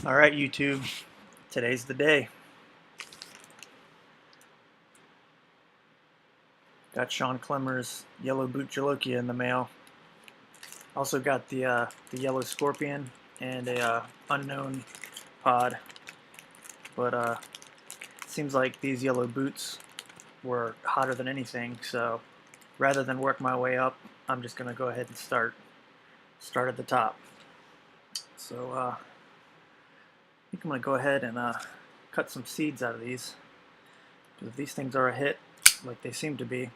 Alright, YouTube, today's the day. Got Shawn Klemmer's yellow Bhut Jolokia in the mail. Also got the yellow scorpion and a unknown pod. But seems like these yellow boots were hotter than anything, so rather than work my way up, I'm just gonna go ahead and start at the top. So I think I'm gonna go ahead and cut some seeds out of these, because if these things are a hit, like they seem to be,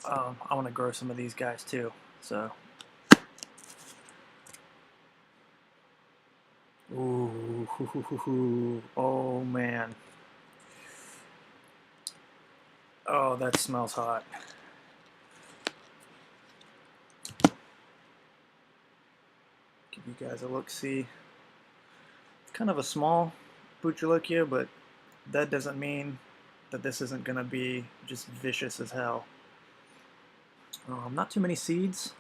I want to grow some of these guys too. So, ooh, oh man, oh that smells hot. Give you guys a look-see. Kind of a small Bhut Jolokia, but that doesn't mean that this isn't gonna be just vicious as hell. Not too many seeds.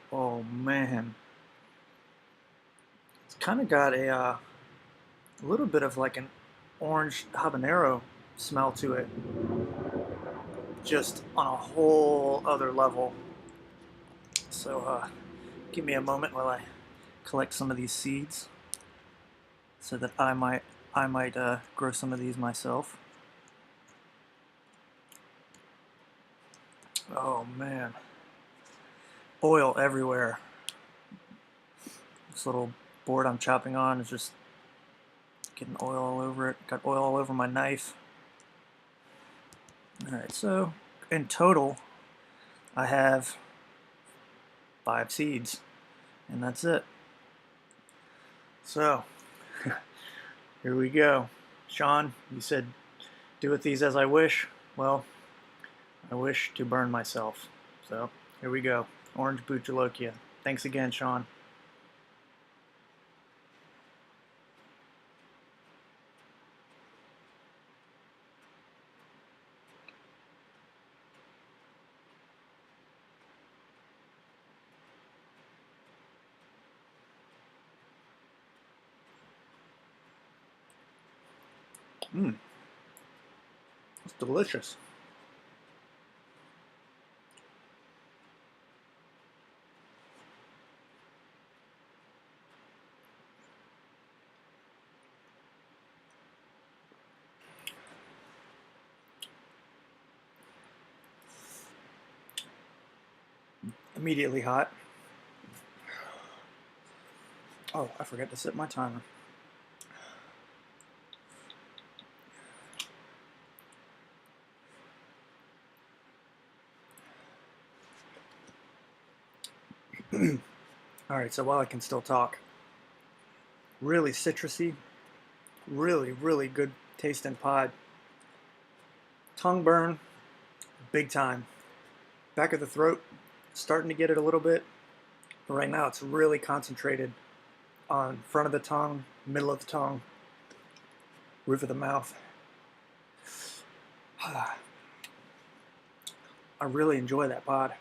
Oh man, it's kind of got a little bit of like an orange habanero smell to it, just on a whole other level. So give me a moment while I collect some of these seeds, so that I might grow some of these myself. Oh man, oil everywhere. This little board I'm chopping on is just getting oil all over it. Got oil all over my knife. Alright, so in total I have 5 seeds, and that's it. So here we go. Shawn, you said do with these as I wish. Well, I wish to burn myself. So here we go. Orange Bhut Jolokia. Thanks again, Shawn. Mmm. It's delicious. Immediately hot. Oh, I forgot to set my timer. Alright, so while I can still talk, really citrusy, really good tasting pod. Tongue burn, big time. Back of the throat, starting to get it a little bit, but right now it's really concentrated on front of the tongue, middle of the tongue, roof of the mouth. I really enjoy that pod.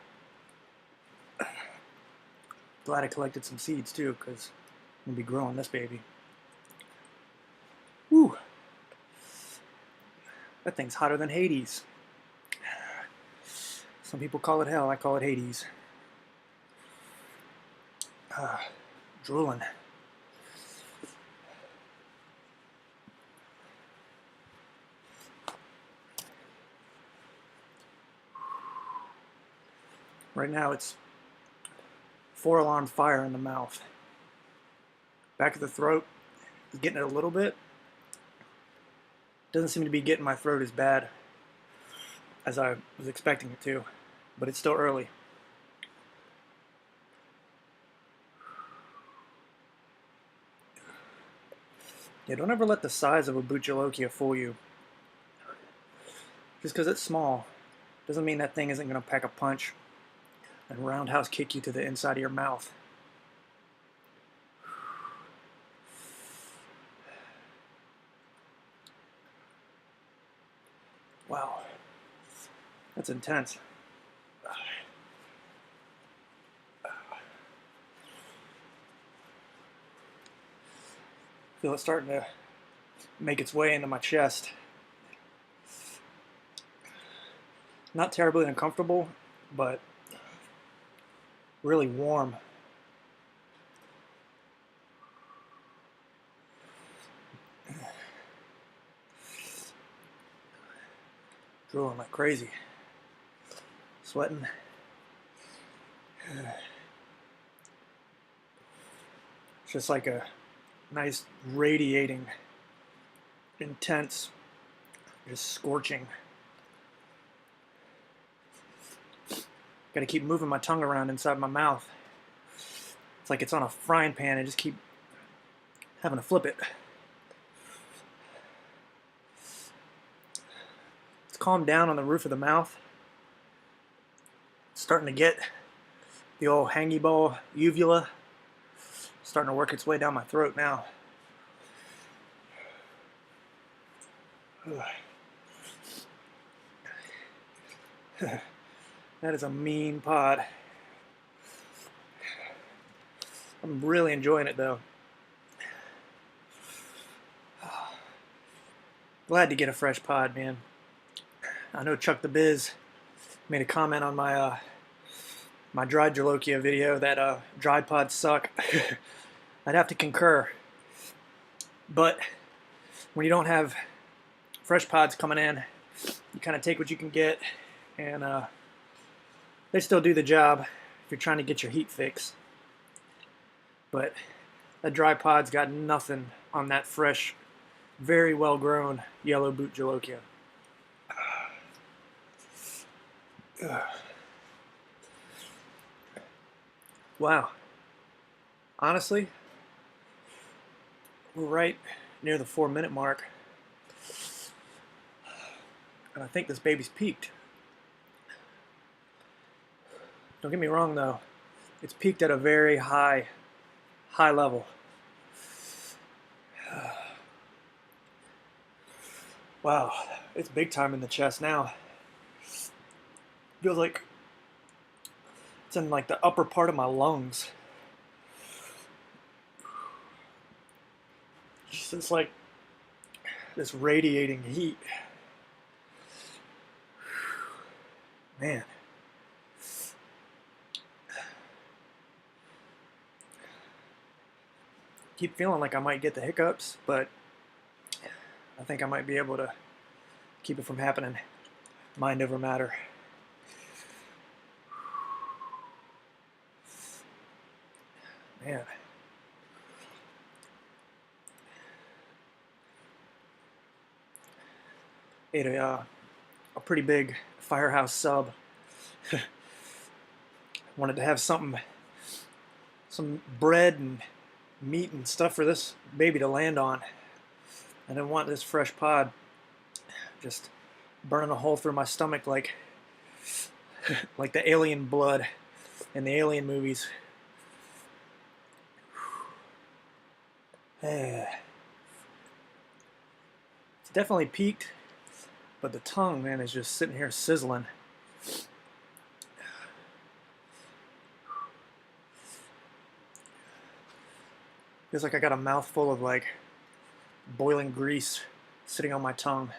Glad I collected some seeds too, because I'm going to be growing this baby. Woo! That thing's hotter than Hades. Some people call it hell, I call it Hades. Drooling. Right now it's 4-alarm fire in the mouth. Back of the throat is getting it a little bit. Doesn't seem to be getting my throat as bad as I was expecting it to, but it's still early. Yeah, don't ever let the size of a Bhut Jolokia fool you. Just because it's small doesn't mean that thing isn't going to pack a punch and roundhouse kick you to the inside of your mouth. Wow, that's intense. Feel it starting to make its way into my chest. Not terribly uncomfortable, but really warm. Drooling like crazy. Sweating. It's just like a nice radiating, intense, just scorching. Got to keep moving my tongue around inside my mouth. It's like it's on a frying pan. I just keep having to flip it. It's calmed down on the roof of the mouth. It's starting to get the old hangy ball uvula. Starting to work its way down my throat now. That is a mean pod. I'm really enjoying it though. Glad to get a fresh pod, man. I know Chuck the Biz made a comment on my my dried Jolokia video that dried pods suck. I'd have to concur. But when you don't have fresh pods coming in, you kind of take what you can get, and they still do the job if you're trying to get your heat fix. But that dry pod's got nothing on that fresh, very well grown yellow Bhut Jolokia. Wow. Honestly, we're right near the 4-minute mark. And I think this baby's peaked. Don't get me wrong though, it's peaked at a very high level. Wow, it's big time in the chest now. Feels like it's in like the upper part of my lungs. It's like this radiating heat. Man. Keep feeling like I might get the hiccups, but I think I might be able to keep it from happening. Mind over matter. Man. Ate a pretty big Firehouse sub. Wanted to have something, some bread and meat and stuff for this baby to land on. I didn't want this fresh pod just burning a hole through my stomach like like the alien blood in the alien movies. It's definitely peaked, but the tongue, man, is just sitting here sizzling. Feels like I got a mouthful of like boiling grease sitting on my tongue.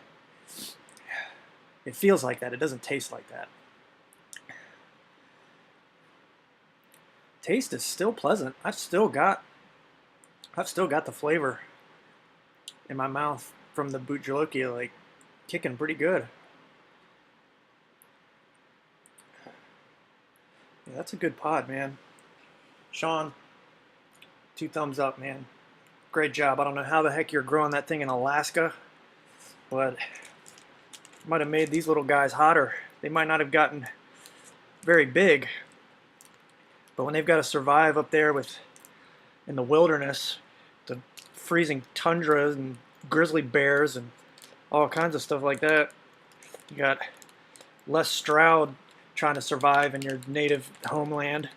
It feels like that. It doesn't taste like that. Taste is still pleasant. I've still got the flavor in my mouth from the Bhut Jolokia, like kicking pretty good. Yeah, that's a good pod, man. Shawn, 2 thumbs up, man. Great job. I don't know how the heck you're growing that thing in Alaska, but might have made these little guys hotter. They might not have gotten very big, but when they've got to survive up there in the wilderness, the freezing tundras and grizzly bears and all kinds of stuff like that, you got Les Stroud trying to survive in your native homeland.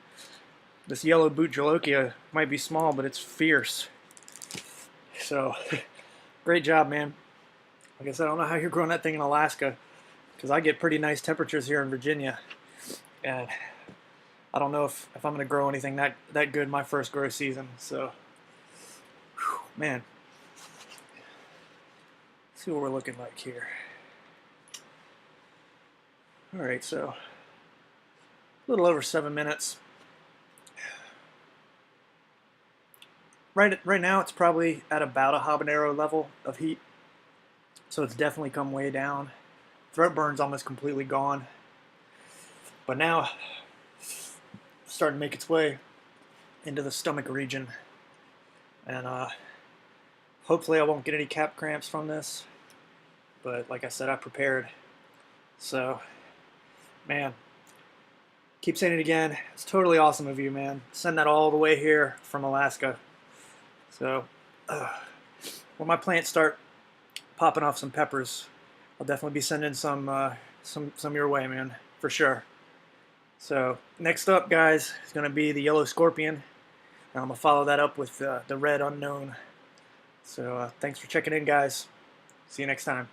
This yellow Bhut Jolokia might be small, but it's fierce. So, great job, man. Like I said, I don't know how you're growing that thing in Alaska, because I get pretty nice temperatures here in Virginia, and I don't know if I'm going to grow anything that good my first grow season. So, whew, man, see what we're looking like here. Alright, so a little over 7 minutes. Right now it's probably at about a habanero level of heat, so it's definitely come way down. Throat burn's almost completely gone, but now starting to make its way into the stomach region, and hopefully I won't get any cap cramps from this, but like I said, I prepared. So man, keep saying it again, it's totally awesome of you, man. Send that all the way here from Alaska. So when my plants start popping off some peppers, I'll definitely be sending some your way, man, for sure. So next up, guys, is going to be the yellow scorpion, and I'm going to follow that up with the red unknown. So thanks for checking in, guys. See you next time.